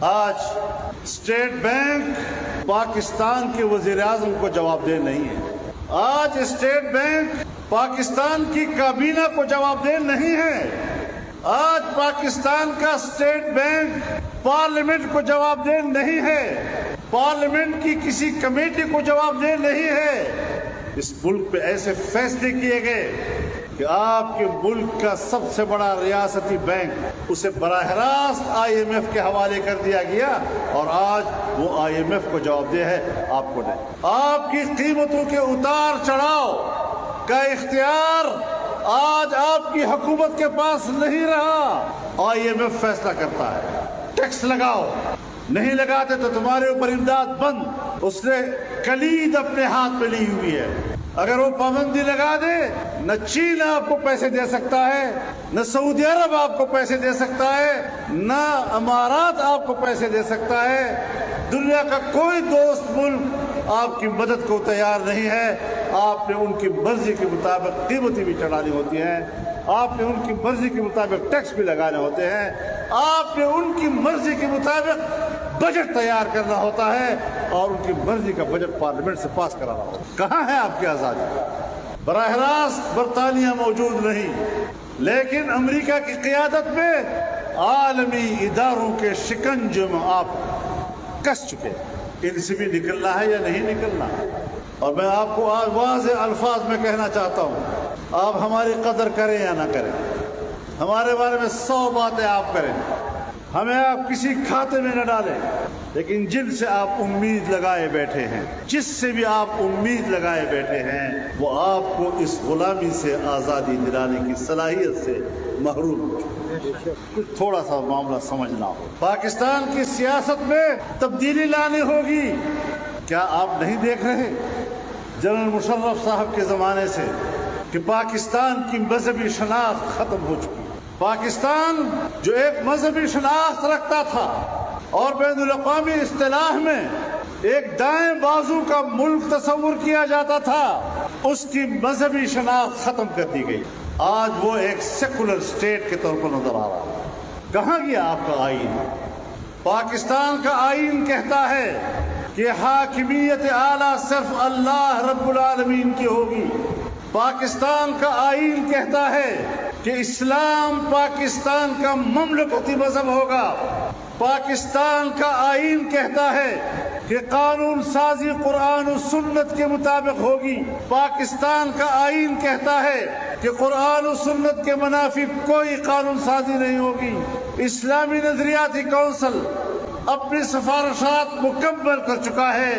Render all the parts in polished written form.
آج state bank Pakistan کے وزیر اعظم کو جواب دہ نہیں ہے. آج اسٹیٹ بینک پاکستان کی کابینہ کو جواب دہ نہیں ہے. آج پاکستان کا اسٹیٹ بینک پارلیمنٹ کو جواب دہ نہیں ہے. پارلیمنٹ کی کسی کمیٹی کو جواب دہ نہیں ہے. اس ملک پہ ایسے فیصلے کیے گئے کہ آپ کے ملک کا سب سے بڑا ریاستی بینک اسے براہ راست IMF کے حوالے کر دیا گیا اور آج وہ IMF کو جواب دہ ہے، آپ کو نہیں. آپ کی قیمتوں کے اتار چڑھاؤ کا اختیار آج آپ کی حکومت کے پاس نہیں رہا. IMF فیصلہ کرتا ہے. ٹیکس لگاؤ، نہیں لگاتے تو تمہارے اوپر امداد بند. اس نے کلید اپنے ہاتھ میں لی ہوئی ہے. اگر وہ پابندی لگا دے، نہ چین آپ کو پیسے دے سکتا ہے، نہ سعودی عرب آپ کو پیسے دے سکتا ہے، نہ امارات آپ کو پیسے دے سکتا ہے. دنیا کا کوئی دوست ملک آپ کی مدد کو تیار نہیں ہے. آپ نے ان کی مرضی کے مطابق قیمتیں بھی چڑھانی ہوتی ہیں. آپ نے ان کی مرضی کے مطابق ٹیکس بھی لگانے ہوتے ہیں. آپ نے ان کی مرضی کے مطابق بجٹ تیار کرنا ہوتا ہے اور ان کی مرضی کا بجٹ پارلیمنٹ سے پاس کرانا ہوتا ہے. کہاں ہے آپ کی آزادی؟ براہ راست برطانیہ موجود نہیں، لیکن امریکہ کی قیادت میں عالمی اداروں کے شکنجے میں آپ کس چکے. ان سے بھی نکلنا ہے یا نہیں نکلنا؟ اور میں آپ کو آج واضح الفاظ میں کہنا چاہتا ہوں، آپ ہماری قدر کریں یا نہ کریں، ہمارے بارے میں 100 باتیں آپ کریں، ہمیں آپ کسی کھاتے میں نہ ڈالیں، لیکن جن سے آپ امید لگائے بیٹھے ہیں، جس سے بھی آپ امید لگائے بیٹھے ہیں، وہ آپ کو اس غلامی سے آزادی دلانے کی صلاحیت سے محروم ہو. کچھ تھوڑا سا معاملہ سمجھنا ہو. پاکستان کی سیاست میں تبدیلی لانی ہوگی. کیا آپ نہیں دیکھ رہے جنرل مشرف صاحب کے زمانے سے کہ پاکستان کی مذہبی شناخت ختم ہو چکی ہے؟ پاکستان جو ایک مذہبی شناخت رکھتا تھا اور بین الاقوامی اصطلاح میں ایک دائیں بازو کا ملک تصور کیا جاتا تھا، اس کی مذہبی شناخت ختم کر دی گئی. آج وہ ایک سیکولر اسٹیٹ کے طور پر نظر آ رہا ہے. کہاں گیا آپ کا آئین؟ پاکستان کا آئین کہتا ہے کہ حاکمیت اعلیٰ صرف اللہ رب العالمین کی ہوگی. پاکستان کا آئین کہتا ہے کہ اسلام پاکستان کا مملکتی مذہب ہوگا. پاکستان کا آئین کہتا ہے کہ قانون سازی قرآن و سنت کے مطابق ہوگی. پاکستان کا آئین کہتا ہے کہ قرآن و سنت کے منافی کوئی قانون سازی نہیں ہوگی. اسلامی نظریاتی کونسل اپنی سفارشات مکمل کر چکا ہے،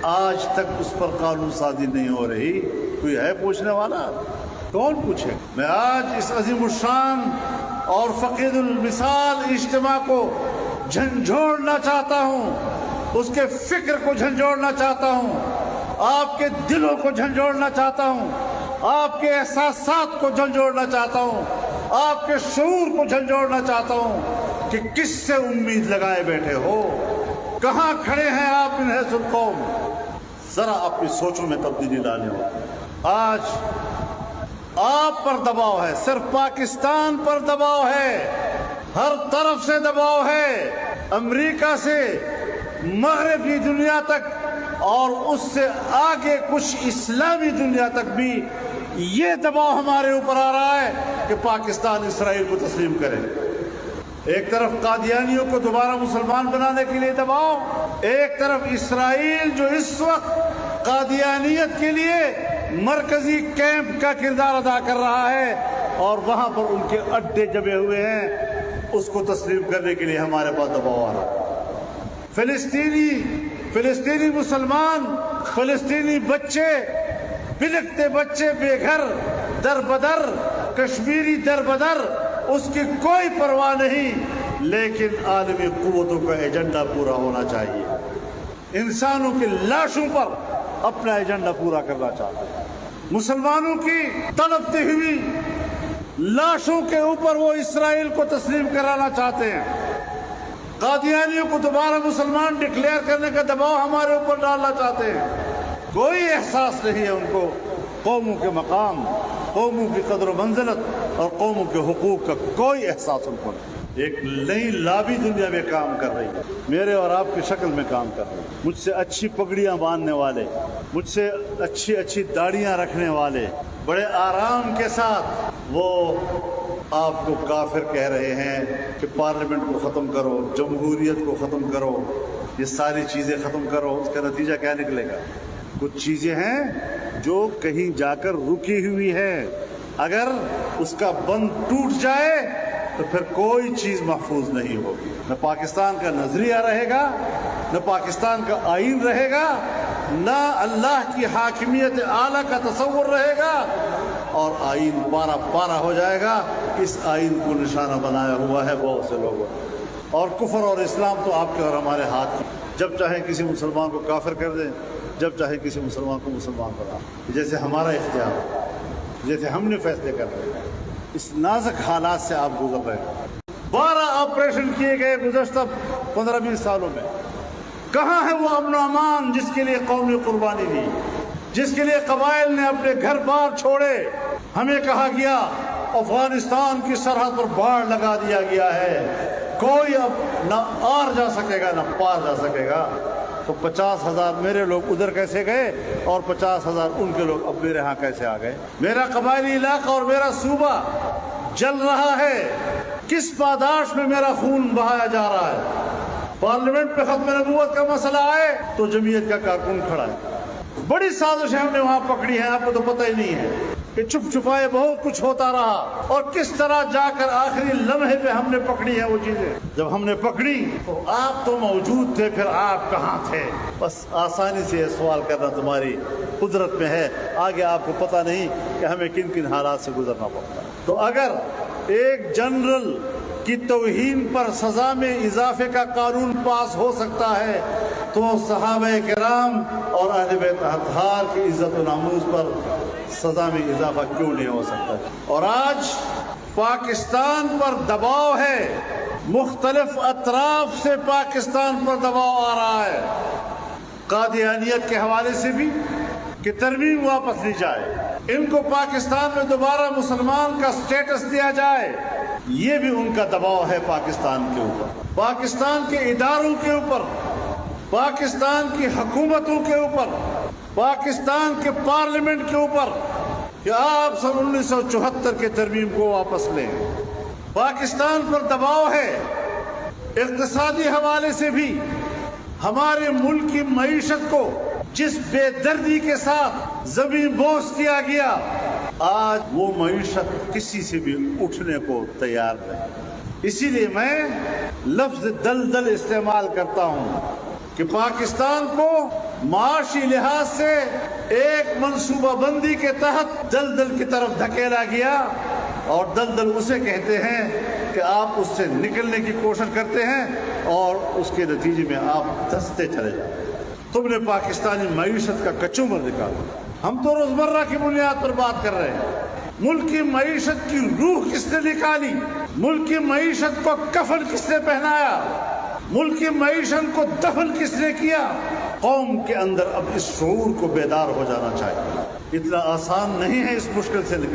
آج تک اس پر قانون سازی نہیں ہو رہی. کوئی ہے پوچھنے والا؟ کون پوچھے؟ میں آج اس عظیم الشان اور فقید المثال اجتماع کو جھنجھوڑنا چاہتا ہوں، اس کے فکر کو جھنجھوڑنا چاہتا ہوں، آپ کے دلوں کو جھنجھوڑنا چاہتا ہوں، آپ کے احساسات کو جھنجھوڑنا چاہتا ہوں، آپ کے شعور کو جھنجھوڑنا چاہتا ہوں کہ کس سے امید لگائے بیٹھے ہو، کہاں کھڑے ہیں آپ ان حیث القوم. ذرا اپنی سوچوں میں تبدیلی لانے ہو. آج آپ پر دباؤ ہے، صرف پاکستان پر دباؤ ہے، ہر طرف سے دباؤ ہے، امریکہ سے مغربی دنیا تک اور اس سے آگے کچھ اسلامی دنیا تک بھی یہ دباؤ ہمارے اوپر آ رہا ہے کہ پاکستان اسرائیل کو تسلیم کرے. ایک طرف قادیانیوں کو دوبارہ مسلمان بنانے کے لیے دباؤ، ایک طرف اسرائیل جو اس وقت قادیانیت کے لیے مرکزی کیمپ کا کردار ادا کر رہا ہے اور وہاں پر ان کے اڈے جمے ہوئے ہیں، اس کو تسلیم کرنے کے لیے ہمارے پاس دباؤ آ رہا ہے. فلسطینی مسلمان، فلسطینی بچے، بلکتے بچے بے گھر در بدر، کشمیری در بدر، اس کی کوئی پرواہ نہیں، لیکن عالمی قوتوں کا ایجنڈا پورا ہونا چاہیے. انسانوں کی لاشوں پر اپنا ایجنڈا پورا کرنا چاہتے ہیں. مسلمانوں کی تڑپتی ہوئی لاشوں کے اوپر وہ اسرائیل کو تسلیم کرانا چاہتے ہیں. قادیانیوں کو دوبارہ مسلمان ڈکلیئر کرنے کا دباؤ ہمارے اوپر ڈالنا چاہتے ہیں. کوئی احساس نہیں ہے ان کو قوموں کے مقام، قوموں کی قدر و منزلت اور قوموں کے حقوق کا کوئی احساس ان کو نہیں. ایک نئی لابی دنیا میں کام کر رہی ہے، میرے اور آپ کی شکل میں کام کر رہی ہے۔ مجھ سے اچھی پگڑیاں باندھنے والے، مجھ سے اچھی اچھی داڑیاں رکھنے والے، بڑے آرام کے ساتھ وہ آپ کو کافر کہہ رہے ہیں کہ پارلیمنٹ کو ختم کرو، جمہوریت کو ختم کرو، یہ ساری چیزیں ختم کرو۔ اس کا نتیجہ کیا نکلے گا؟ کچھ چیزیں ہیں جو کہیں جا کر رکی ہوئی ہے، اگر اس کا بند ٹوٹ جائے تو پھر کوئی چیز محفوظ نہیں ہوگی، نہ پاکستان کا نظریہ رہے گا، نہ پاکستان کا آئین رہے گا، نہ اللہ کی حاکمیت اعلیٰ کا تصور رہے گا، اور آئین پارا پارا ہو جائے گا۔ اس آئین کو نشانہ بنایا ہوا ہے بہت سے لوگوں نے، اور کفر اور اسلام تو آپ کے اور ہمارے ہاتھ کی، جب چاہے کسی مسلمان کو کافر کر دیں، جب چاہے کسی مسلمان کو مسلمان بنا، جیسے ہمارا اختیار، جیسے ہم نے فیصلے کر رہے ہیں۔ اس نازک حالات سے آپ گزر رہے ہیں۔ 12 آپریشن کیے گئے گزشتہ 15-20 سالوں میں۔ کہاں ہے وہ امن و امان جس کے لیے قوم نے قربانی دی، جس کے لیے قبائل نے اپنے گھر بار چھوڑے؟ ہمیں کہا گیا افغانستان کی سرحد پر باڑ لگا دیا گیا ہے، کوئی اب نہ آر جا سکے گا نہ پار جا سکے گا۔ تو 50,000 میرے لوگ ادھر کیسے گئے اور 50,000 ان کے لوگ اب میرے ہاں کیسے آ گئے؟ میرا قبائلی علاقہ اور میرا صوبہ جل رہا ہے، کس پاداش میں میرا خون بہایا جا رہا ہے؟ پارلیمنٹ پہ ختم نبوت کا مسئلہ آئے تو جمعیت کا کارکن کھڑا ہے۔ بڑی سازشیں ہم نے وہاں پکڑی ہیں، آپ کو تو پتہ ہی نہیں ہے کہ چھپ چھپائے بہت کچھ ہوتا رہا، اور کس طرح جا کر آخری لمحے پہ ہم نے پکڑی ہیں وہ چیزیں۔ جب ہم نے پکڑی تو آپ تو موجود تھے، پھر آپ کہاں تھے؟ بس آسانی سے یہ سوال کرنا تمہاری قدرت میں ہے، آگے آپ کو پتہ نہیں کہ ہمیں کن کن حالات سے گزرنا پڑتا ہے۔ تو اگر ایک جنرل کی توہین پر سزا میں اضافے کا قانون پاس ہو سکتا ہے تو صحابہ کرام اور اہل بیت اطہار کی عزت و ناموس پر سزا میں اضافہ کیوں نہیں ہو سکتا؟ اور آج پاکستان پر دباؤ ہے، مختلف اطراف سے پاکستان پر دباؤ آ رہا ہے، قادیانیت کے حوالے سے بھی کہ ترمیم واپس لی جائے، ان کو پاکستان میں دوبارہ مسلمان کا سٹیٹس دیا جائے، یہ بھی ان کا دباؤ ہے پاکستان کے اوپر، پاکستان کے اداروں کے اوپر، پاکستان کی حکومتوں کے اوپر، پاکستان کے پارلیمنٹ کے اوپر، کہ آپ سن 1974 کے ترمیم کو واپس لیں۔ پاکستان پر دباؤ ہے اقتصادی حوالے سے بھی، ہمارے ملک کی معیشت کو جس بے دردی کے ساتھ زمین بوس کیا گیا، آج وہ معیشت کسی سے بھی اٹھنے کو تیار نہیں۔ اسی لیے میں لفظ دلدل استعمال کرتا ہوں کہ پاکستان کو معاشی لحاظ سے ایک منصوبہ بندی کے تحت دلدل کی طرف دھکیلا گیا، اور دلدل اسے کہتے ہیں کہ آپ اس سے نکلنے کی کوشش کرتے ہیں اور اس کے نتیجے میں آپ دھستے چلے جاتے ہیں۔ تم نے پاکستانی معیشت کا کچومر نکالا، ہم تو روزمرہ کی بنیاد پر بات کر رہے ہیں۔ ملک کی معیشت کی روح کس نے نکالی؟ ملک کی معیشت کو کفن کس نے پہنایا؟ ملک کی معیشت کو دفن کس نے کیا؟ قوم کے اندر اب اس شعور کو بیدار ہو جانا چاہیے۔ اتنا آسان نہیں ہے اس مشکل سے نکلنا۔